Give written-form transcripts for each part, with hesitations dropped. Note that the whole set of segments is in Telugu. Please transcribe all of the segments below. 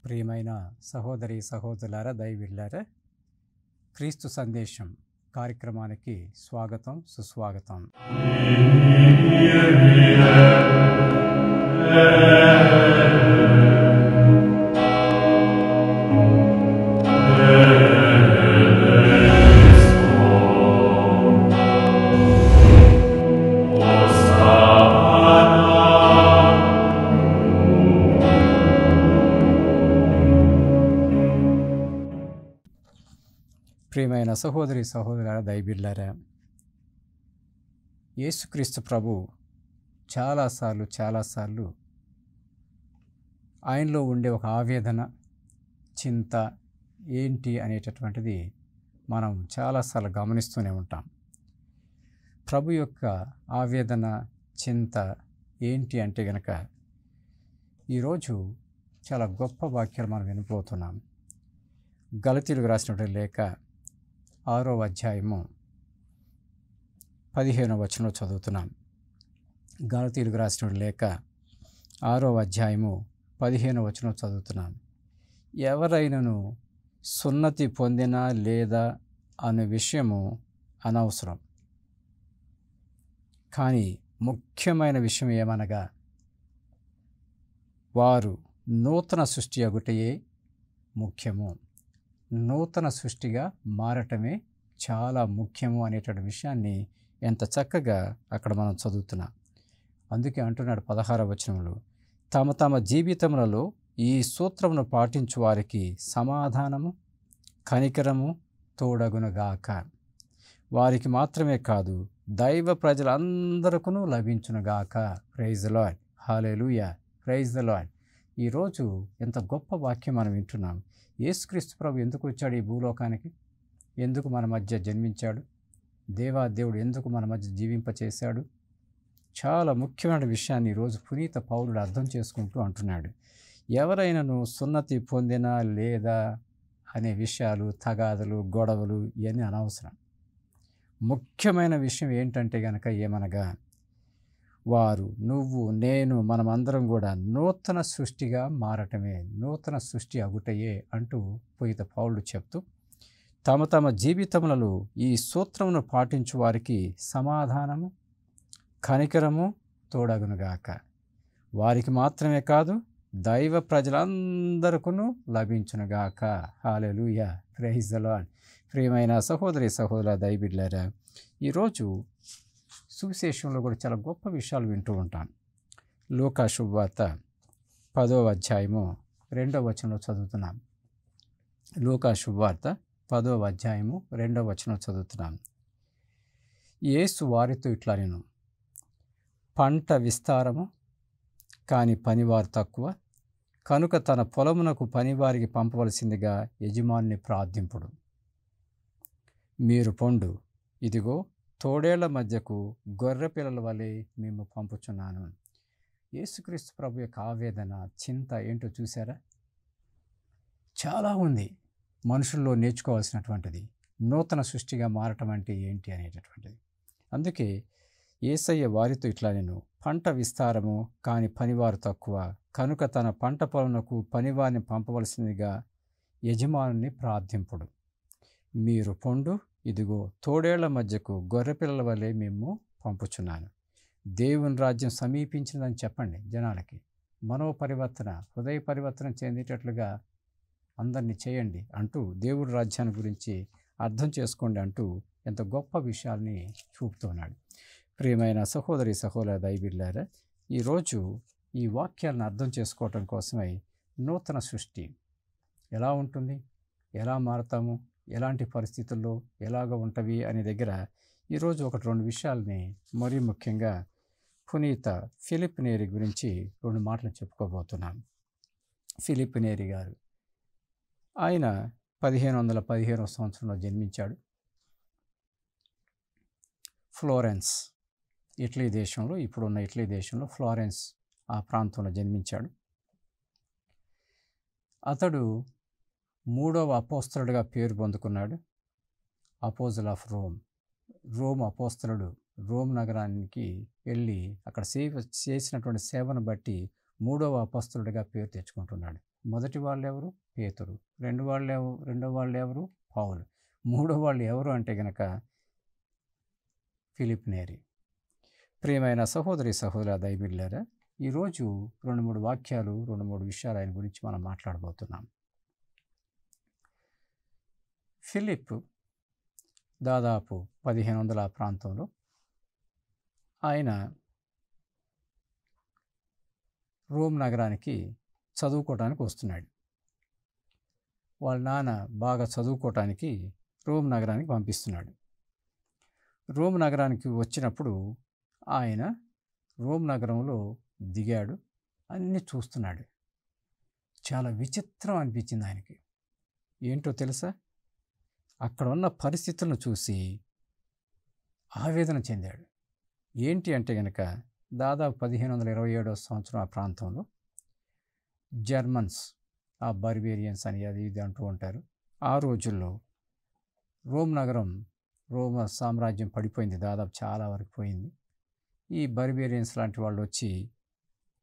ప్రియమైన సహోదరి సహోదరులారా, దైవజనులారా, క్రీస్తు సందేశం కార్యక్రమానికి స్వాగతం, సుస్వాగతం. ప్రియమైన సహోదరి సహోదరులారా, దైవజనులారా, యేసుక్రీస్తు ప్రభు చాలాసార్లు ఆయనలో ఉండే ఒక ఆవేదన, చింత ఏంటి అనేటటువంటిది మనం చాలాసార్లు గమనిస్తూనే ఉంటాం. ప్రభు యొక్క ఆవేదన, చింత ఏంటి అంటే గనక ఈరోజు చాలా గొప్ప వాక్యాలు మనం వినబోతున్నాం. గలతీయులకు రాసినటువంటి లేఖ 6వ అధ్యాయము 15వ వచనంలో చదువుతున్నాం. గలతీయులకు రాసినటువంటి లేఖ 6వ అధ్యాయము 15వ వచనం చదువుతున్నాం. ఎవరైనను సున్నతి పొందినా లేదా అనే విషయము అనవసరం, కానీ ముఖ్యమైన విషయం ఏమనగా వారు నూతన సృష్టి అగుటయే ముఖ్యము. నూతన సృష్టిగా మారటమే చాలా ముఖ్యము అనేటువంటి విషయాన్ని ఎంత చక్కగా అక్కడ మనం చదువుతున్నాం. అందుకే అంటున్నాడు 16వ వచనంలో, తమ తమ జీవితములలో ఈ సూత్రమును పాటించు వారికి సమాధానము, కనికరము తోడగునుగాక. వారికి మాత్రమే కాదు, దైవ ప్రజలందరికీ లభించునుగాక. Praise the lord, hallelujah, praise the lord. ఈరోజు ఎంత గొప్ప వాక్యం మనం వింటున్నాం. యేసుక్రీస్తు ప్రభు ఎందుకు వచ్చాడు ఈ భూలోకానికి? ఎందుకు మన మధ్య జన్మించాడు? దేవుడు ఎందుకు మన మధ్య జీవింపచేశాడు? చాలా ముఖ్యమైన విషయాన్ని ఈరోజు పునీత పౌలుడు అర్థం చేసుకుంటూ అంటున్నాడు. ఎవరైనాను సున్నతి పొందినా లేదా అనే విషయాలు, తగాదలు, గొడవలు ఇవన్నీ అనవసరం. ముఖ్యమైన విషయం ఏంటంటే గనక ఏమనగా వారు, నువ్వు, నేను, మనమందరం కూడా నూతన సృష్టిగా మారటమే, నూతన సృష్టి అగుటయే అంటూ పునీత పౌలుడు చెప్తూ, తమ తమ జీవితములలో ఈ సూత్రమును పాటించు వారికి సమాధానము, కనికరము తోడగునుగాక. వారికి మాత్రమే కాదు, దైవ ప్రజలందరికీ లభించునుగాక. హల్లెలూయా, ప్రైజ్ ద లార్డ్. ప్రియమైన సహోదరి సహోదరుల, దైవజనులారా, ఈరోజు సువిశేషంలో కూడా చాలా గొప్ప విషయాలు వింటూ ఉంటాం. లూకా శుభవార్త 10వ అధ్యాయము 2వ వచనంలో చదువుతున్నాం. లూకా శుభవార్త 10వ అధ్యాయము 2వ వచనం చదువుతున్నాం. యేసు వారితో ఇట్లా నేను, పంట విస్తారము, కానీ పనివారు తక్కువ, కనుక తన పొలమునకు పనివారికి పంపవలసిందిగా యజమానిని ప్రార్థింపుడు. మీరు పొండు, ఇదిగో తోడేళ్ల మధ్యకు గొర్రె పిల్లల వలె మేము పంపుచున్నాను. యేసుక్రీస్తు ప్రభు యొక్క ఆవేదన, చింత ఏంటో చూసారా? చాలా ఉంది మనుషుల్లో నేర్చుకోవాల్సినటువంటిది. నూతన సృష్టిగా మారటం అంటే ఏంటి అనేటటువంటిది. అందుకే యేసయ్య వారితో ఇట్లా నేను, పంట విస్తారము, కానీ పనివారు తక్కువ, కనుక తన పంట పొలమునకు పనివారిని పంపవలసిందిగా యజమానుని ప్రార్థింపుడు. మీరు పొండు, ఇదిగో తోడేళ్ల మధ్యకు గొర్రెపిల్లల వలె మేము పంపుచున్నాను. దేవుని రాజ్యం సమీపించిందని చెప్పండి జనాలకి. మనోపరివర్తన, హృదయ పరివర్తన చెందేటట్లుగా అందరినీ చేయండి అంటూ, దేవుడి రాజ్యాన్ని గురించి అర్థం చేసుకోండి అంటూ ఎంత గొప్ప విషయాల్ని చూపుతున్నాడు. ప్రియమైన సహోదరి సహోదర, దైవజనులారా, ఈరోజు ఈ వాక్యాలను అర్థం చేసుకోవటం కోసమై నూతన సృష్టి ఎలా ఉంటుంది, ఎలా మారతాము, ఎలాంటి పరిస్థితుల్లో ఎలాగ ఉంటవి అనే దగ్గర ఈరోజు 1-2 విషయాల్ని, మరీ ముఖ్యంగా పునీత ఫిలిప్ నేరి గురించి 2 మాటలు చెప్పుకోబోతున్నాం. ఫిలిప్ నేరి గారు, ఆయన 1515వ సంవత్సరంలో జన్మించాడు. ఫ్లోరెన్స్, ఇటలీ దేశంలో, ఇప్పుడున్న ఇటలీ దేశంలో ఫ్లోరెన్స్ ఆ ప్రాంతంలో జన్మించాడు. అతడు 3వ అపోస్తలుడిగా పేరు పొందుకున్నాడు. అపోజిల్ ఆఫ్ రోమ్, రోమ్ అపోస్తలుడు. రోమ్ నగరానికి వెళ్ళి అక్కడ చేసినటువంటి సేవను బట్టి 3వ అపోస్తలుడిగా పేరు తెచ్చుకుంటున్నాడు. మొదటి వాళ్ళు ఎవరు? పేతురు. రెండో వాళ్ళు ఎవరు? పౌలు. మూడో వాళ్ళు ఎవరు అంటే గనక ఫిలిప్ నేరి. ప్రియమైన సహోదరి దైవబిడ్డలారా, ఈరోజు 2-3 వాక్యాలు, 2-3 విషయాలు ఆయన గురించి మనం మాట్లాడబోతున్నాం. ఫిలిప్ దాదాపు 1500 ఆ ప్రాంతంలో ఆయన రోమ్ నగరానికి చదువుకోవటానికి వస్తున్నాడు. వాళ్ళ నాన్న బాగా చదువుకోవటానికి రోమ్ నగరానికి పంపిస్తున్నాడు. రోమ్ నగరానికి వచ్చినప్పుడు ఆయన రోమ్ నగరంలో దిగాడు, అన్నీ చూస్తున్నాడు. చాలా విచిత్రం అనిపించింది ఆయనకి. ఏంటో తెలుసా? అక్కడ ఉన్న పరిస్థితులను చూసి ఆవేదన చెందాడు. ఏంటి అంటే గనక దాదాపు 1527వ సంవత్సరం ఆ ప్రాంతంలో జర్మన్స్, ఆ బర్బేరియన్స్ అని అది ఇది అంటూ ఉంటారు. ఆ రోజుల్లో రోమ్ నగరం, రోమ సామ్రాజ్యం పడిపోయింది, దాదాపు చాలా వరకు పోయింది. ఈ బర్బేరియన్స్ లాంటి వాళ్ళు వచ్చి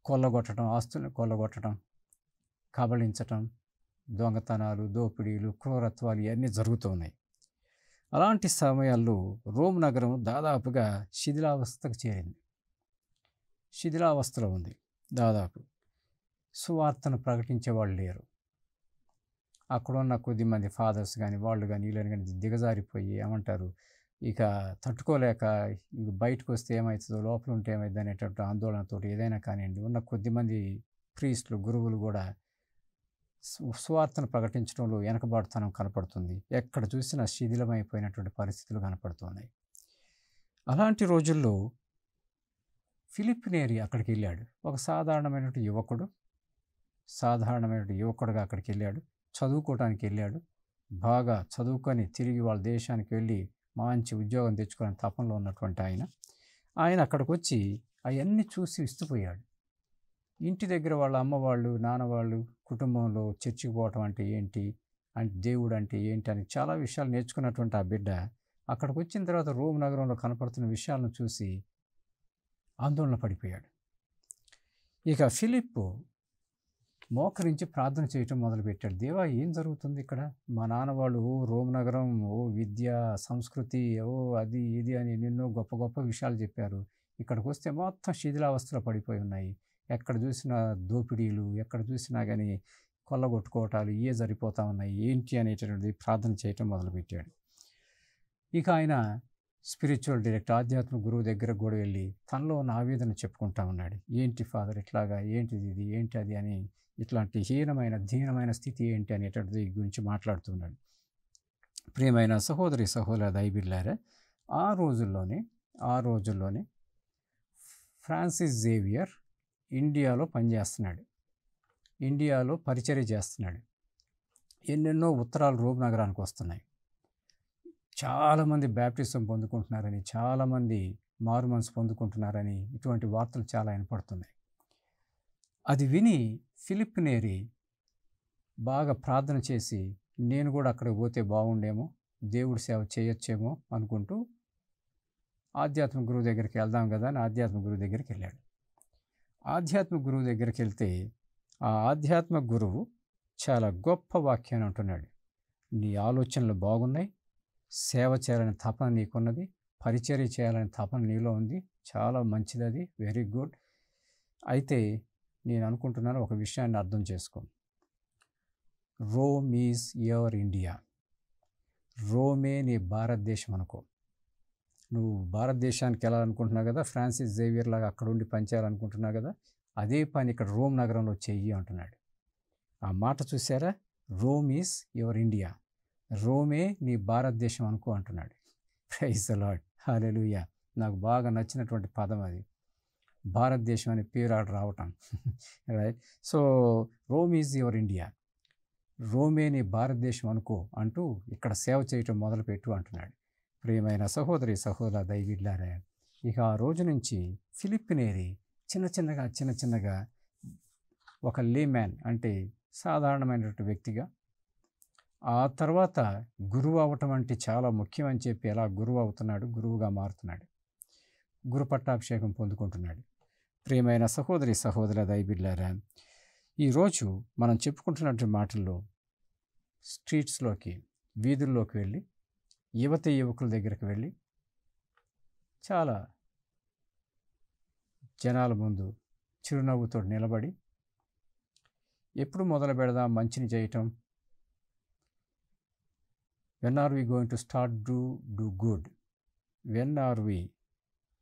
కొల్లగొట్టడం, ఆస్తులను కొల్లగొట్టడం, కబళించటం, దొంగతనాలు, దోపిడీలు, క్రూరత్వాలు ఇవన్నీ జరుగుతూ ఉన్నాయి. అలాంటి సమయాల్లో రోమ్ నగరం దాదాపుగా శిథిలావస్థకు చేరింది. శిథిలావస్థలో ఉంది. దాదాపు సువార్తను ప్రకటించే వాళ్ళు లేరు. అక్కడున్న కొద్దిమంది ఫాదర్స్ కానీ వాళ్ళు కానీ వీళ్ళని కానీ దిగజారిపోయి ఏమంటారు, ఇక తట్టుకోలేక ఇక బయటకు వస్తే ఏమవుతుందో, లోపల ఉంటే ఏమవుతుంది అనేటటువంటి ఆందోళనతో ఏదైనా కానివ్వండి, ఉన్న కొద్దిమంది ప్రీస్టులు, గురువులు కూడా సువార్తను ప్రకటించడంలో వెనకబాటుతనం కనపడుతుంది. ఎక్కడ చూసినా శిథిలమైపోయినటువంటి పరిస్థితులు కనపడుతున్నాయి. అలాంటి రోజుల్లో ఫిలిప్ నేరి అక్కడికి వెళ్ళాడు. ఒక సాధారణమైనటువంటి యువకుడుగా అక్కడికి వెళ్ళాడు. చదువుకోవడానికి వెళ్ళాడు. బాగా చదువుకొని తిరిగి వాళ్ళ దేశానికి వెళ్ళి మంచి ఉద్యోగం తెచ్చుకోవడానికి తపనలో ఉన్నటువంటి ఆయన అక్కడికి వచ్చి అవన్నీ చూసి విస్తుపోయాడు. ఇంటి దగ్గర వాళ్ళ అమ్మ వాళ్ళు, నాన్న వాళ్ళు, కుటుంబంలో చర్చికి పోవటం అంటే ఏంటి, అంటే దేవుడు అంటే ఏంటి అని చాలా విషయాలు నేర్చుకున్నటువంటి ఆ బిడ్డ అక్కడికి వచ్చిన తర్వాత రోమ్ నగరంలో కనపడుతున్న విషయాలను చూసి ఆందోళన పడిపోయాడు. ఇక ఫిలిప్ మోకరించి ప్రార్థన చేయటం మొదలుపెట్టాడు. దేవా, ఏం జరుగుతుంది ఇక్కడ? మా నాన్న వాళ్ళు రోమ్ నగరం, విద్య, సంస్కృతి, అది ఇది అని ఎన్నెన్నో గొప్ప గొప్ప విషయాలు చెప్పారు. ఇక్కడికి వస్తే మొత్తం శిథిలావస్థలో పడిపోయి ఉన్నాయి. ఎక్కడ చూసినా దోపిడీలు, ఎక్కడ చూసినా కానీ కొల్లగొట్టుకోవటాలు ఇవే సరిపోతూ ఉన్నాయి. ఏంటి అనేటటువంటిది ప్రార్థన చేయటం మొదలుపెట్టాడు. ఇక ఆయన స్పిరిచువల్ డైరెక్టర్, ఆధ్యాత్మిక గురువు దగ్గర కూడా వెళ్ళి తనలో ఉన్న ఆవేదన చెప్పుకుంటా ఉన్నాడు. ఏంటి ఫాదర్ ఇట్లాగా, ఏంటిది ఇది, ఏంటి అది అని, ఇట్లాంటి దీనమైన స్థితి ఏంటి అనేటటువంటిది గురించి మాట్లాడుతున్నాడు. ప్రియమైన సహోదరి దైవబిడ్డలారా, ఆ రోజుల్లోనే ఫ్రాన్సిస్ జేవియర్ ఇండియాలో పనిచేస్తున్నాడు. ఇండియాలో పరిచర్య చేస్తున్నాడు. ఎన్నెన్నో ఉత్తరాలు రోమ్ నగరానికి వస్తున్నాయి. చాలామంది బ్యాప్టిజం పొందుకుంటున్నారని, చాలామంది మారు మనసు పొందుకుంటున్నారని ఇటువంటి వార్తలు చాలా వినపడుతున్నాయి. అది విని ఫిలిప్ నేరి బాగా ప్రార్థన చేసి, నేను కూడా అక్కడికి పోతే బాగుండేమో, దేవుడి సేవ చేయొచ్చేమో అనుకుంటూ ఆధ్యాత్మిక గురువు దగ్గరికి వెళ్దాం కదా అని ఆధ్యాత్మిక గురువు దగ్గరికి వెళ్ళాడు. ఆధ్యాత్మిక గురువు దగ్గరికి వెళ్తే ఆ ఆధ్యాత్మిక గురువు చాలా గొప్ప వాక్యాన్ని అంటున్నాడు. నీ ఆలోచనలు బాగున్నాయి, సేవ చేయాలని తపన నీకున్నది, పరిచర్య చేయాలని తపన నీలో ఉంది, చాలా మంచిది, అది వెరీ గుడ్. అయితే నేను అనుకుంటున్నాను, ఒక విషయాన్ని అర్థం చేసుకో. Rome is your India. రోమే నీ భారతదేశం అనుకో. నువ్వు భారతదేశానికి వెళ్ళాలనుకుంటున్నావు కదా, ఫ్రాన్సిస్ జేవియర్ లాగా అక్కడ ఉండి పనిచేయాలనుకుంటున్నావు కదా, అదే పని ఇక్కడ రోమ్ నగరంలో చెయ్యి అంటున్నాడు. ఆ మాట చూసారా? రోమ్ ఈజ్ యువర్ ఇండియా, రోమే నీ భారతదేశం అనుకో అంటున్నాడు. ప్రైజ్ ది లార్డ్, హల్లెలూయా. నాకు బాగా నచ్చినటువంటి పదం అది, భారతదేశం అనే పేరు ఆడ రావటం. Right. So Rome is your India, రోమే నీ భారతదేశం అనుకో అంటూ ఇక్కడ సేవ చేయటం మొదలుపెట్టు అంటున్నాడు. ప్రియమైన సహోదరి సహోదర దైవిడ్లారా, ఇక ఆ రోజు నుంచి ఫిలిప్ నేరి చిన్న చిన్నగా ఒక లేమ్యాన్ అంటే సాధారణమైనటువంటి వ్యక్తిగా, ఆ తర్వాత గురువు అవ్వటం అంటే చాలా ముఖ్యం అని చెప్పి ఎలా గురువు అవుతున్నాడు, గురువుగా మారుతున్నాడు, గురు పట్టాభిషేకం పొందుకుంటున్నాడు. ప్రియమైన సహోదరి సహోదర దైవిడ్లారా, ఈరోజు మనం చెప్పుకుంటున్నటువంటి మాటల్లో స్ట్రీట్స్లోకి, వీధుల్లోకి వెళ్ళి, యువకుల దగ్గరికి వెళ్ళి చాలా జనాల ముందు చిరునవ్వుతో నిలబడి, ఎప్పుడు మొదలు పెడదాం మంచిని చేయటం, when are we going to start do good, when are we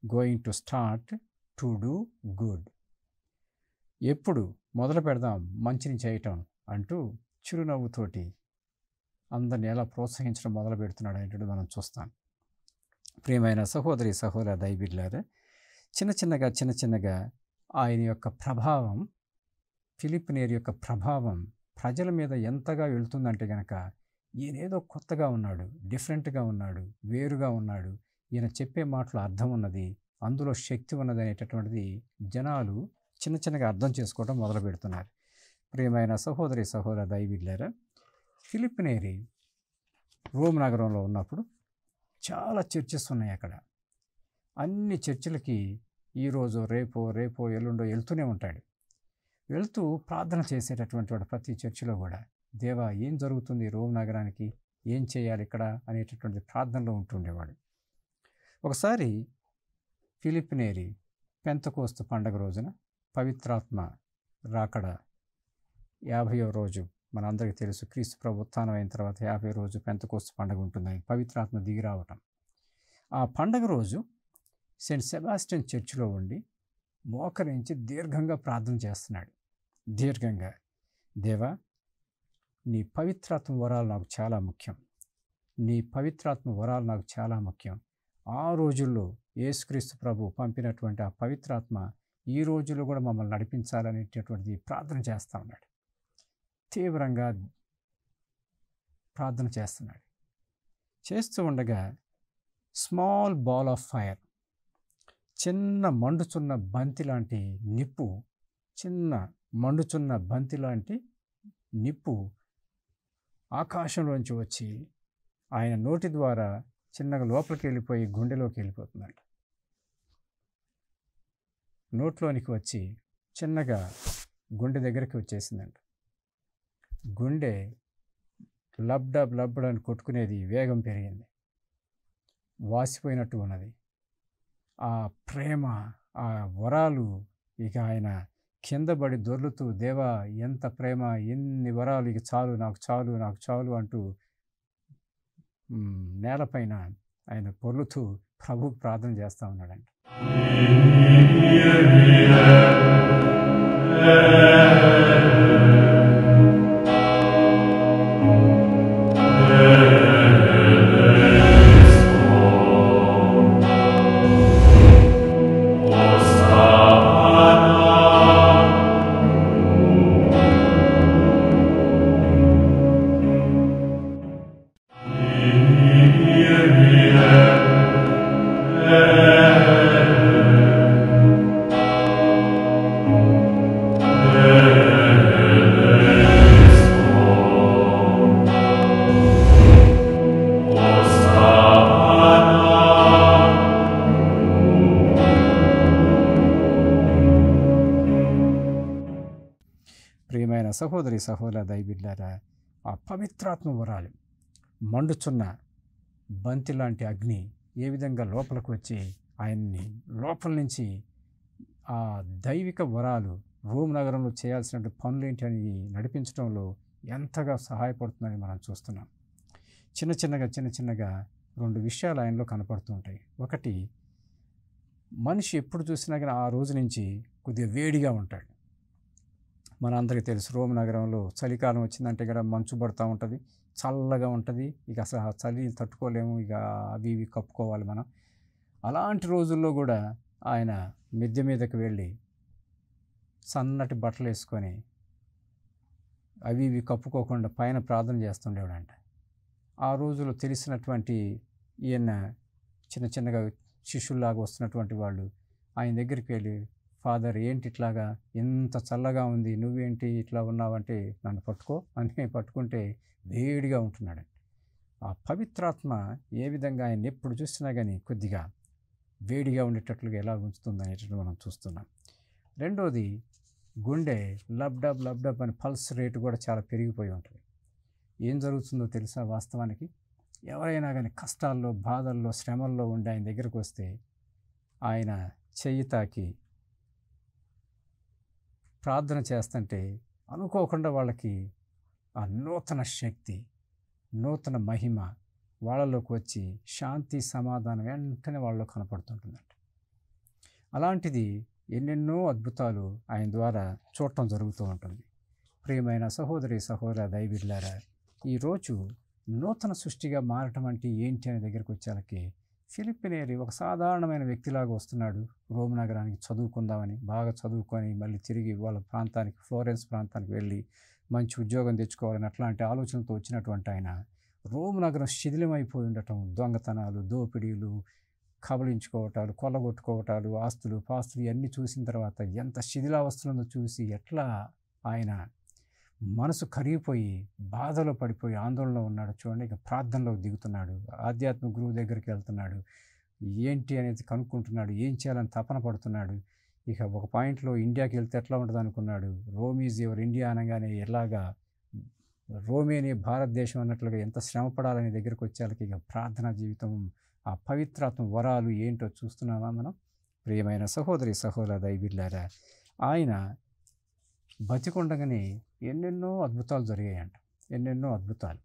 going to start to do good, ఎప్పుడు మొదలు పెడదాం మంచిని చేయటం అంటూ చిరునవ్వుతోటి అందరిని ఎలా ప్రోత్సహించడం మొదలు పెడుతున్నాడు అనేటువంటి మనం చూస్తాం. ప్రియమైన సహోదరి సహోదర దైవిడ్లారా, చిన్న చిన్నగా ఆయన యొక్క ప్రభావం, ఫిలిప్ నేరి యొక్క ప్రభావం ప్రజల మీద ఎంతగా వెళ్తుందంటే కనుక, ఈయనేదో కొత్తగా ఉన్నాడు, డిఫరెంట్గా ఉన్నాడు, వేరుగా ఉన్నాడు, ఈయన చెప్పే మాటలు అర్థం ఉన్నది, అందులో శక్తి ఉన్నది అనేటటువంటిది జనాలు చిన్నగా అర్థం చేసుకోవడం మొదలు పెడుతున్నారు. ప్రియమైన సహోదరి సహోదర దైవిడ్లారా, ఫిలిప్ నేరి రోమ్ నగరంలో ఉన్నప్పుడు చాలా చర్చెస్ ఉన్నాయి అక్కడ. అన్ని చర్చిలకి ఈరోజు రేపో ఎల్లుండో వెళ్తూనే ఉంటాడు. వెళ్తూ ప్రార్థన చేసేటటువంటి వాడు ప్రతి చర్చిలో కూడా, దేవా ఏం జరుగుతుంది రోమ్ నగరానికి, ఏం చేయాలి ఇక్కడ అనేటటువంటి ప్రార్థనలో ఉంటుండేవాడు. ఒకసారి ఫిలిప్ నేరి పెంతెకోస్తు పండగ రోజున, పవిత్రాత్మ రాకడ 50వ రోజు, మనందరికీ తెలుసు క్రీస్తు ప్రభు ఉత్థానం అయిన తర్వాత 50 రోజు పెంతెకోస్తు పండుగ ఉంటుందని, పవిత్రాత్మ దిగి రావటం. ఆ పండగ రోజు సెయింట్ సెబాస్టియన్ చర్చిలో ఉండి మోకరించి దీర్ఘంగా ప్రార్థన చేస్తున్నాడు. దీర్ఘంగా, దేవా నీ పవిత్రాత్మ వరాలు నాకు చాలా ముఖ్యం, నీ పవిత్రాత్మ వరాలు నాకు చాలా ముఖ్యం. ఆ రోజుల్లో యేసుక్రీస్తు ప్రభు పంపినటువంటి ఆ పవిత్రాత్మ ఈ రోజుల్లో కూడా మమ్మల్ని నడిపించాలనేటటువంటిది ప్రార్థన చేస్తూ ఉన్నాడు. తీవ్రంగా ప్రార్థన చేస్తున్నాడు. చేస్తూ ఉండగా స్మాల్ బాల్ ఆఫ్ ఫైర్, చిన్న మండుచున్న బంతి లాంటి నిప్పు, చిన్న మండుచున్న బంతి లాంటి నిప్పు ఆకాశంలోంచి వచ్చి ఆయన నోటి ద్వారా చిన్నగా లోపలికి వెళ్ళిపోయి గుండెలోకి వెళ్ళిపోతుందంట. నోట్లోనికి వచ్చి చిన్నగా గుండె దగ్గరికి వచ్చేసిందంట. గుండె లబ్డబ్ అని కొట్టుకునేది, వేగం పెరిగింది, వాసిపోయినట్టు ఉన్నది. ఆ ప్రేమ, ఆ వరాలు, ఇక ఆయన కింద పడి దొర్లుతూ, దేవా ఎంత ప్రేమ, ఎన్ని వరాలు, ఇక చాలు నాకు చాలు నాకు చాలు అంటూ నేలపైన ఆయన పొర్లుతూ ప్రభుకు ప్రార్థన చేస్తూ ఉన్నాడంట. ప్రియమైన సహోదరి సహోదర దైవిడ్లారా, ఆ పవిత్రాత్మ వరాలు, మండుచున్న బంతి లాంటి అగ్ని ఏ విధంగా లోపలికి వచ్చి ఆయన్ని లోపల నుంచి ఆ దైవిక వరాలు, రోమ్ నగరంలో చేయాల్సిన పనులేంటి అని నడిపించడంలో ఎంతగా సహాయపడుతుందని మనం చూస్తున్నాం. చిన్నగా 2 విషయాలు ఆయనలో కనపడుతూ ఉంటాయి. ఒకటి, మనిషి ఎప్పుడు చూసినా కానీ ఆ రోజు నుంచి కొద్దిగా వేడిగా ఉంటాడు. మనందరికీ తెలుసు, రోమ్ నగరంలో చలికాలం వచ్చిందంటే ఇక్కడ మంచు పడుతూ ఉంటుంది, చల్లగా ఉంటుంది, ఇక అసలు ఆ చలి తట్టుకోలేము, ఇక అవి ఇవి కప్పుకోవాలి మనం. అలాంటి రోజుల్లో కూడా ఆయన మిద్దె మీదకి వెళ్ళి సన్నటి బట్టలు వేసుకొని అవి ఇవి కప్పుకోకుండా పైన ప్రార్థన చేస్తుండేవాడంట. ఆ రోజులో తెలిసినటువంటి ఈయన చిన్న చిన్నగా శిష్యుల్లాగా వస్తున్నటువంటి వాళ్ళు ఆయన దగ్గరికి వెళ్ళి, ఫాదర్ ఏంటి ఇట్లాగా ఎంత చల్లగా ఉంది, నువ్వేంటి ఇట్లా ఉన్నావంటే, నన్ను పట్టుకో అని పట్టుకుంటే వేడిగా ఉంటున్నాడు. ఆ పవిత్రాత్మ ఏ విధంగా ఆయన ఎప్పుడు చూసినా కానీ కొద్దిగా వేడిగా ఉండేటట్లుగా ఎలా ఉంచుతుంది అనేటట్టు మనం చూస్తున్నాం. రెండోది, గుండె లబ్డబ్ లబ్డబ్ అని పల్స్ రేటు కూడా చాలా పెరిగిపోయి ఉంటుంది. ఏం జరుగుతుందో తెలుసా వాస్తవానికి? ఎవరైనా కానీ కష్టాల్లో, బాధల్లో, శ్రమల్లో ఉండి ఆయన దగ్గరకు వస్తే ఆయన చెయ్యి తాకి ప్రార్థన చేస్తుంటే అనుకోకుండా వాళ్ళకి ఆ నూతన శక్తి, నూతన మహిమ వాళ్ళలోకి వచ్చి శాంతి, సమాధానం వెంటనే వాళ్ళలో కనపడుతుంటుందంట. అలాంటిది ఎన్నెన్నో అద్భుతాలు ఆయన ద్వారా చూడటం జరుగుతూ ఉంటుంది. ప్రియమైన సహోదరి సహోదర దైవజనులారా, ఈరోజు నూతన సృష్టిగా మారటం అంటే ఏంటి అనే దగ్గరికి వచ్చేళ్ళకి, ఫిలిప్ నేరి ఒక సాధారణమైన వ్యక్తిలాగా వస్తున్నాడు రోమ్ నగరానికి చదువుకుందామని. బాగా చదువుకొని మళ్ళీ తిరిగి వాళ్ళ ప్రాంతానికి, ఫ్లోరెన్స్ ప్రాంతానికి వెళ్ళి మంచి ఉద్యోగం తెచ్చుకోవాలని అట్లాంటి ఆలోచనతో వచ్చినటువంటి ఆయన రోమ్ నగరం శిథిలమైపోయి ఉండటం, దొంగతనాలు, దోపిడీలు, కబళించుకోవటాలు, కొల్లగొట్టుకోవటాలు, ఆస్తులు పాస్తులు ఇవన్నీ చూసిన తర్వాత ఎంత శిథిలావస్థలో చూసి ఎట్లా ఆయన మనసు కరిగిపోయి బాధలో పడిపోయి ఆందోళనలో ఉన్నాడు చూడండి. ఇక ప్రార్థనలోకి దిగుతున్నాడు, ఆధ్యాత్మిక గురువు దగ్గరికి వెళ్తున్నాడు, ఏంటి అనేది కనుక్కుంటున్నాడు, ఏం చేయాలని తపన పడుతున్నాడు. ఇక ఒక పాయింట్లో ఇండియాకి వెళ్తే ఎట్లా ఉంటుంది అనుకున్నాడు. రోమ్ ఈజ్ యువర్ ఇండియా అనగానే ఎలాగా రోమేని భారతదేశం అన్నట్లుగా ఎంత శ్రమ పడాలని దగ్గరికి వచ్చేళ్ళకి ఇక ప్రార్థనా జీవితం, ఆ పవిత్రాత్మ వరాలు ఏంటో చూస్తున్నామా మనం? ప్రియమైన సహోదరి సహోదర దైవజనులారా, ఆయన బతికుండగానే ఎన్నెన్నో అద్భుతాలు జరిగాయంట. ఎన్నెన్నో అద్భుతాలు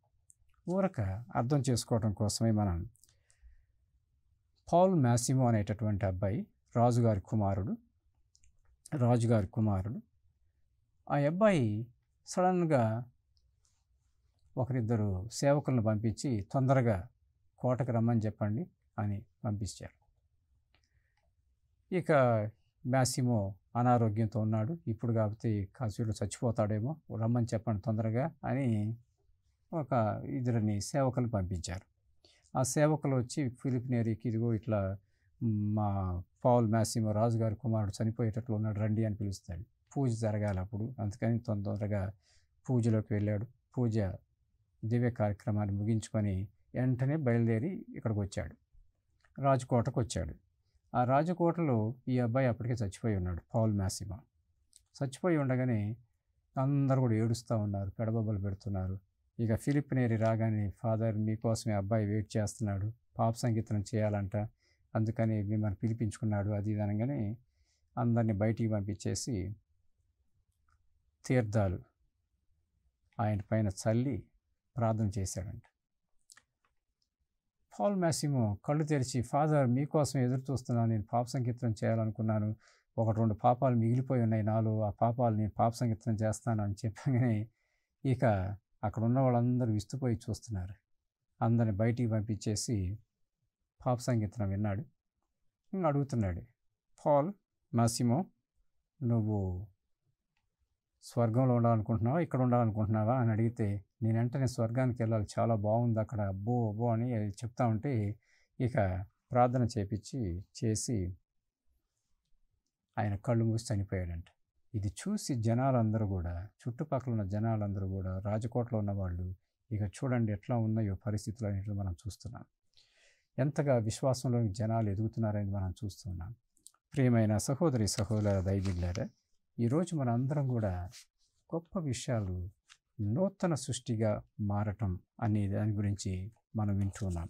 ఊరక అర్థం చేసుకోవడం కోసమే మనం పౌల్ మాసిమో అనేటటువంటి అబ్బాయి రాజుగారి కుమారుడు. ఆ అబ్బాయి సడన్గా ఒకరిద్దరు సేవకులను పంపించి తొందరగా కోటకు రమ్మని చెప్పండి అని పంపించారు. ఇక మాసిమో అనారోగ్యంతో ఉన్నాడు, ఇప్పుడు కాబట్టి కాసేపు చచ్చిపోతాడేమో, రమ్మని చెప్పండి తొందరగా అని ఒక ఇద్దరిని సేవకులు పంపించారు. ఆ సేవకులు వచ్చి ఫిలిప్ నేరికి, ఇదిగో ఇట్లా మా పౌల్ మాసిమో రాజుగారి కుమారుడు చనిపోయేటట్లు ఉన్నాడు, రండి అని పిలుస్తాడు. పూజ జరగాలి అప్పుడు, అందుకని తొందరగా పూజలోకి వెళ్ళాడు. పూజ దివ్య కార్యక్రమాన్ని ముగించుకొని వెంటనే బయలుదేరి ఇక్కడికి వచ్చాడు, రాజకోటకు వచ్చాడు. ఆ రాజకోటలో ఈ అబ్బాయి అప్పటికే చచ్చిపోయి ఉన్నాడు, పౌల్ మాసిమో. చచ్చిపోయి ఉండగానే అందరూ కూడా ఏడుస్తూ ఉన్నారు, పెడబొబ్బలు పెడుతున్నారు. ఇక ఫిలిప్ నేరి రాగానే, ఫాదర్ మీకోసమే అబ్బాయి వెయిట్ చేస్తున్నాడు, పాప సంగీతం చేయాలంట, అందుకని మిమ్మల్ని పిలిపించుకున్నాడు అది ఇది అనగానే అందరినీ బయటికి పంపించేసి తీర్థాలు ఆయన పైన చల్లి ప్రార్థన చేశాడంట. పౌల్ మాసిమో కళ్ళు తెరిచి, ఫాదర్ మీకోసం ఎదురు చూస్తున్నాను, నేను పాప సంకీర్తనం చేయాలనుకున్నాను, 1-2 పాపాలు మిగిలిపోయి ఉన్నాయి నాలో, ఆ పాపాలు నేను పాప సంకీర్తనం చేస్తాను అని చెప్పగానే ఇక అక్కడ ఉన్న వాళ్ళందరూ విస్తుపోయి చూస్తున్నారు. అందరిని బయటికి పంపించేసి పాప సంకీర్తనం విన్నాడు. అడుగుతున్నాడు, పౌల్ మాసిమో నువ్వు స్వర్గంలో ఉండాలనుకుంటున్నావా, ఇక్కడ ఉండాలనుకుంటున్నావా అని అడిగితే, నేనంటే నేను స్వర్గానికి వెళ్ళాలి, చాలా బాగుంది అక్కడ, అబ్బో అబ్బో అని చెప్తా ఉంటే ఇక ప్రార్థన చేసి ఆయన కళ్ళు మూసి చనిపోయాడంట. ఇది చూసి జనాలందరూ కూడా, చుట్టుపక్కల ఉన్న జనాలందరూ కూడా, రాజకోటలో ఉన్న వాళ్ళు ఇక చూడండి ఎట్లా ఉన్నాయో పరిస్థితులు అనేవి మనం చూస్తున్నాం. ఎంతగా విశ్వాసంలోని జనాలు ఎదుగుతున్నారని మనం చూస్తున్నాం. ప్రియమైన సహోదరి సహోదర దైవజనులారా, ఈరోజు మన అందరం కూడా గొప్ప విషయాలు, నూతన సృష్టిగా మారటం అనే దాని గురించి మనం వింటున్నాం.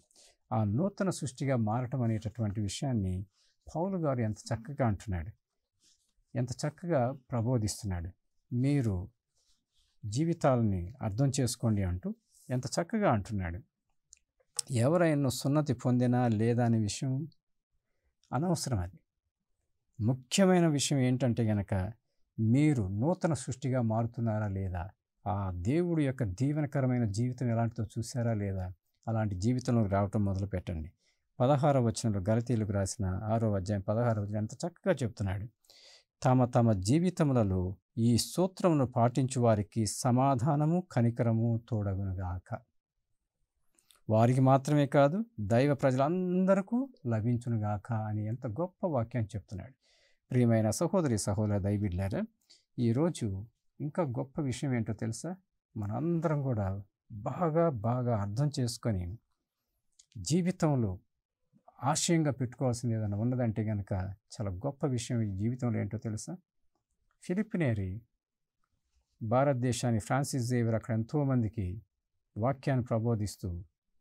ఆ నూతన సృష్టిగా మారటం అనేటటువంటి విషయాన్ని పౌలు గారు ఎంత చక్కగా అంటున్నాడు, ఎంత చక్కగా ప్రబోధిస్తున్నాడు. మీరు జీవితాలని అర్థం చేసుకోండి అంటూ ఎంత చక్కగా అంటున్నాడు. ఎవరైనా సున్నతి పొందినా లేదా అనే విషయం అనవసరం. అది ముఖ్యమైన విషయం ఏంటంటే గనక, మీరు నూతన సృష్టిగా మారుతున్నారా లేదా, ఆ దేవుడి యొక్క దీవెనకరమైన జీవితం ఎలాంటిదో చూసారా లేదా, అలాంటి జీవితంలోకి రావటం మొదలు పెట్టండి. 16వ వచనంలో, గలతీయులకు రాసిన 6వ అధ్యాయం 16వ వచనం ఎంత చక్కగా చెప్తున్నాడు. తమ జీవితములలో ఈ సూత్రమును పాటించు వారికి సమాధానము కనికరము తోడగునుగాక. వారికి మాత్రమే కాదు దైవ ప్రజలందరికీ లభించునుగాక అని ఎంత గొప్ప వాక్యాన్ని చెప్తున్నాడు. ప్రియమైన సహోదరి సహోదర దైవబిడ్డలారా, ఈరోజు ఇంకా గొప్ప విషయం ఏంటో తెలుసా? మనందరం కూడా బాగా అర్థం చేసుకొని జీవితంలో ఆశయంగా పెట్టుకోవాల్సింది ఏదైనా ఉన్నదంటే కనుక చాలా గొప్ప విషయం ఈ జీవితంలో ఏంటో తెలుసా? ఫిలిప్ నేరి భారతదేశాన్ని ఫ్రాన్సిస్ జేవియర్ అక్కడ ఎంతోమందికి వాక్యాన్ని ప్రబోధిస్తూ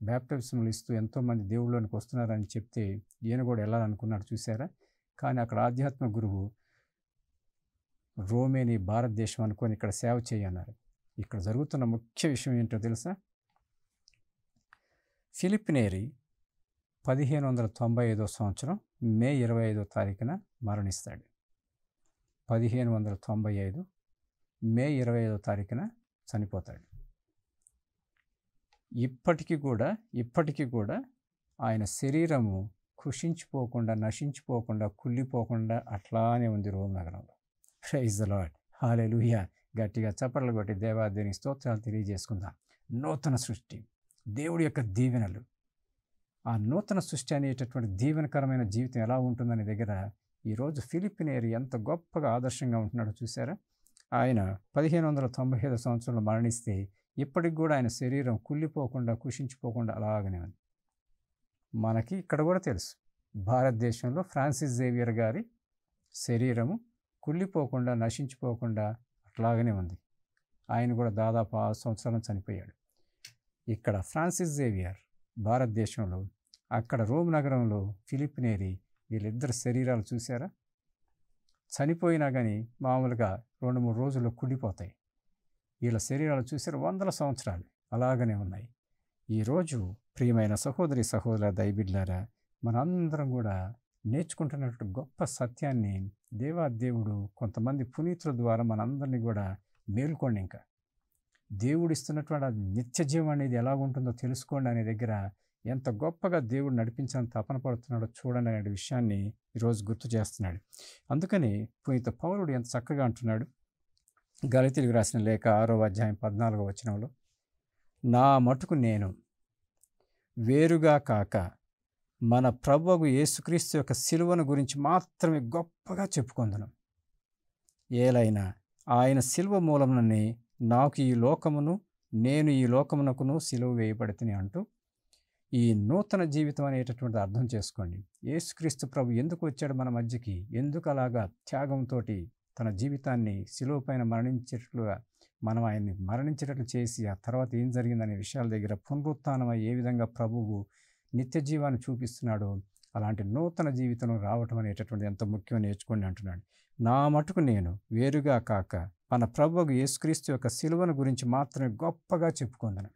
బ్యాప్టిజంలు ఇస్తూ ఎంతోమంది దేవుళ్ళలోనికి వస్తున్నారని చెప్తే ఈయన కూడా వెళ్ళాలనుకున్నాడు, చూసారా? కానీ అక్కడ ఆధ్యాత్మిక గురువు రోమేని భారతదేశం అనుకొని ఇక్కడ సేవ చేయన్నారు. ఇక్కడ జరుగుతున్న ముఖ్య విషయం ఏంటో తెలుసా? ఫిలిప్ నేరి 1595 సంవత్సరం మే 25వ తారీఖున మరణిస్తాడు. 1595 మే 25వ తారీఖున చనిపోతాడు. ఇప్పటికీ కూడా ఆయన శరీరము కృషించిపోకుండా, నశించిపోకుండా, కుళ్ళిపోకుండా అట్లానే ఉంది రోమ్ నగరంలో. ప్రైజ్ ది లార్డ్, హల్లెలూయా. గట్టిగా చప్పట్లు కొట్టి దేవాదేవుని స్తోత్రాలు తెలియజేసుకుందాం. నూతన సృష్టి, దేవుడి యొక్క దీవెనలు, ఆ నూతన సృష్టి అనేటటువంటి దీవెనకరమైన జీవితం ఎలా ఉంటుందనే దగ్గర ఈరోజు ఫిలిప్ నేరి ఎంత గొప్పగా ఆదర్శంగా ఉంటున్నాడో చూసారా? ఆయన 1595 సంవత్సరంలో మరణిస్తే ఇప్పటికి కూడా ఆయన శరీరం కుళ్ళిపోకుండా, కుషించిపోకుండా అలాగనే ఉంది. మనకి ఇక్కడ కూడా తెలుసు, భారతదేశంలో ఫ్రాన్సిస్ జేవియర్ గారి శరీరము కుళ్ళిపోకుండా, నశించిపోకుండా అట్లాగనే ఉంది. ఆయన కూడా దాదాపు 6 సంవత్సరాలు చనిపోయాడు. ఇక్కడ ఫ్రాన్సిస్ జేవియర్ భారతదేశంలో, అక్కడ రోమ్ నగరంలో ఫిలిప్ నేరి, వీళ్ళిద్దరు శరీరాలు చూసారా? చనిపోయినా కానీ మామూలుగా 2-3 రోజుల్లో కుళ్ళిపోతాయి. వీళ్ళ శరీరాలు చూసారు, వందల సంవత్సరాలు అలాగనే ఉన్నాయి. ఈరోజు ప్రియమైన సహోదరి సహోదర దైవబిడ్డలారా, మనందరం కూడా నేర్చుకుంటున్నటువంటి గొప్ప సత్యాన్ని దేవుడు కొంతమంది పునీతుల ద్వారా మనందరినీ కూడా మేల్కోండి. ఇంకా దేవుడు ఇస్తున్నటువంటి నిత్య జీవం అనేది ఎలా ఉంటుందో తెలుసుకోండి అనే దగ్గర ఎంత గొప్పగా దేవుడు నడిపించాలని తపన పడుతున్నాడో చూడండి అనే విషయాన్ని ఈరోజు గుర్తు చేస్తున్నాడు. అందుకని పునీత పౌలుడు ఎంత చక్కగా అంటున్నాడు, గలతీయులకు రాసిన లేఖ 6వ అధ్యాయం 14వ వచనంలో, నా మటుకు నేను వేరుగా కాక మన ప్రభువు యేసుక్రీస్తు యొక్క సిలువను గురించి మాత్రమే గొప్పగా చెప్పుకొందును. ఏలైనా ఆయన సిలువ మూలమునని నాకు ఈ లోకమును, నేను ఈ లోకమునకును సిలువ వేయబడితిని అంటూ ఈ నూతన జీవితం అనేటటువంటి అర్థం చేసుకోండి. యేసుక్రీస్తు ప్రభు ఎందుకు వచ్చాడు మన మధ్యకి, ఎందుకు అలాగా త్యాగంతో తన జీవితాన్ని సిలువ పైన మరణించేటట్లుగా మనం ఆయన్ని మరణించేటట్లు చేసి ఆ తర్వాత ఏం జరిగిందనే విషయాల దగ్గర పునరుత్థానమై ఏ విధంగా ప్రభువు నిత్య జీవాన్ని చూపిస్తున్నాడో అలాంటి నూతన జీవితం రావటం అనేటటువంటి ఎంత ముఖ్యం నేర్చుకోండి అంటున్నాడు. నా మటుకు నేను వేరుగా కాక మన ప్రభువు యేసుక్రీస్తు యొక్క సిలువను గురించి మాత్రమే గొప్పగా చెప్పుకుందును.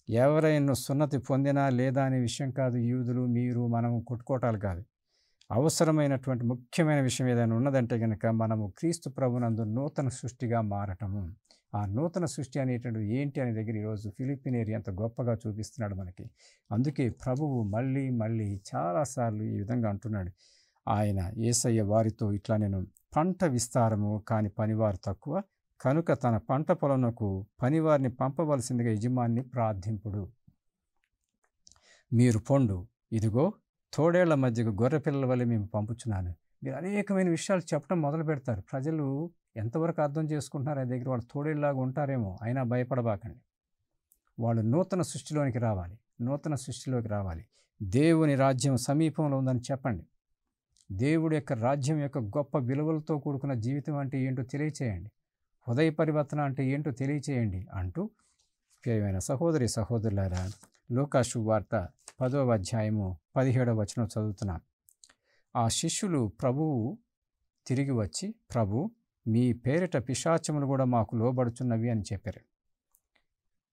ఎవరైనా సున్నతి పొందినా లేదా అనే విషయం కాదు, యూదులు మీరు మనము కొట్టుకోవటాలు కాదు. అవసరమైనటువంటి ముఖ్యమైన విషయం ఏదైనా ఉన్నదంటే కనుక మనము క్రీస్తు ప్రభునందు నూతన సృష్టిగా మారటము. ఆ నూతన సృష్టి అనేటువంటిది ఏంటి అనే దగ్గర ఈరోజు ఫిలిప్ నేరి ఎంత గొప్పగా చూపిస్తున్నాడు మనకి. అందుకే ప్రభువు మళ్ళీ చాలాసార్లు ఈ విధంగా అంటున్నాడు. ఆయన యేసయ్య వారితో ఇట్లా, నేను పంట విస్తారము కాని పనివారు తక్కువ, కనుక తన పంట పొలమునకు పనివారిని పంపవలసిందిగా యజమాని ప్రార్థింపుడు. మీరు పొండు, ఇదిగో తోడేళ్ల మధ్యకు గొర్రె పిల్లల వల్ల మేము పంపుచున్నాను. మీరు అనేకమైన విషయాలు చెప్పడం మొదలు పెడతారు. ప్రజలు ఎంతవరకు అర్థం చేసుకుంటున్నారు అనే దగ్గర వాళ్ళు తోడేళ్ళలాగా ఉంటారేమో, అయినా భయపడబాకండి. వాళ్ళు నూతన సృష్టిలోకి రావాలి. దేవుని రాజ్యం సమీపంలో ఉందని చెప్పండి. దేవుడి యొక్క రాజ్యం యొక్క గొప్ప విలువలతో కూడుకున్న జీవితం అంటే ఏంటో తెలియచేయండి. హృదయ పరివర్తన అంటే ఏంటో తెలియచేయండి అంటూ ప్రియమైన సహోదరి సహోదరులారా, లూకా శుభవార్త 10వ అధ్యాయము 17వ వచనం చదువుతున్నాం. ఆ శిష్యులు ప్రభువు తిరిగి వచ్చి, ప్రభు మీ పేరిట పిశాచములు కూడా మాకు లోబడుచున్నవి అని చెప్పారు.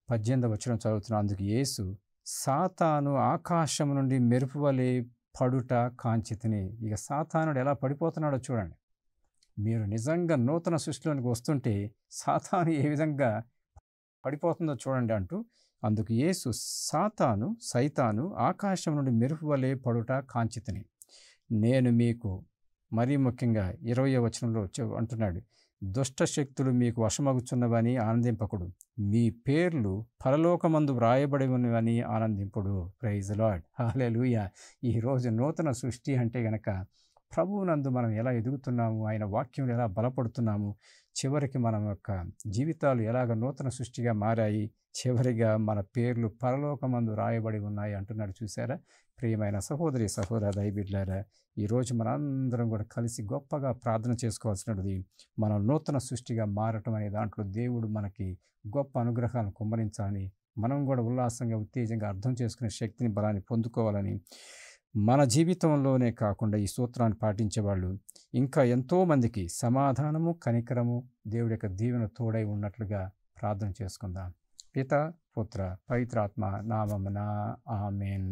18వ వచనం చదువుతున్నాం. అందుకు యేసు, సాతాను ఆకాశం నుండి మెరుపు వలె పడుట కాంచితిని. ఇక సాతానుడు ఎలా పడిపోతున్నాడో చూడండి. మీరు నిజంగా నూతన సృష్టిలోనికి వస్తుంటే సాతాను ఏ విధంగా పడిపోతుందో చూడండి అంటూ, అందుకు యేసు, సైతాను ఆకాశం నుండి మెరుపు వలె పడుట కాంచితిని. నేను మీకు, మరీ ముఖ్యంగా 20వ వచనంలో అంటున్నాడు, దుష్ట శక్తులు మీకు వశమగుచున్నవని ఆనందింపకుడు, మీ పేర్లు పరలోకమందు వ్రాయబడి ఉన్నవని ఆనందింపుడు. ప్రైజ్ లార్డ్, హల్లెలూయా. ఈరోజు నూతన సృష్టి అంటే గనక ప్రభువునందు మనం ఎలా ఎదుగుతున్నాము, ఆయన వాక్యం ఎలా బలపడుతున్నాము, చివరికి మన యొక్క జీవితాలు ఎలాగ నూతన సృష్టిగా మారాయి, చివరిగా మన పేర్లు పరలోకమందు రాయబడి ఉన్నాయి అంటున్నాడు. చూసారా ప్రియమైన సహోదరి సహోదర దైవబిడ్డలారా, ఈరోజు మనందరం కూడా కలిసి గొప్పగా ప్రార్థన చేసుకోవాల్సినది. మనం నూతన సృష్టిగా మారటం అనే దాంట్లో దేవుడు మనకి గొప్ప అనుగ్రహాలను కుమ్మరించాలని, మనం కూడా ఉల్లాసంగా ఉత్తేజంగా అర్థం చేసుకునే శక్తిని బలాన్ని పొందుకోవాలని, మన జీవితంలోనే కాకుండా ఈ సూత్రాన్ని పాటించేవాళ్ళు ఇంకా ఎంతోమందికి సమాధానము కనికరము దేవుడి యొక్క దీవెన తోడై ఉన్నట్లుగా ప్రార్థన చేసుకుందాం. పిత పుత్ర పవిత్రాత్మ నామమున ఆమేన్.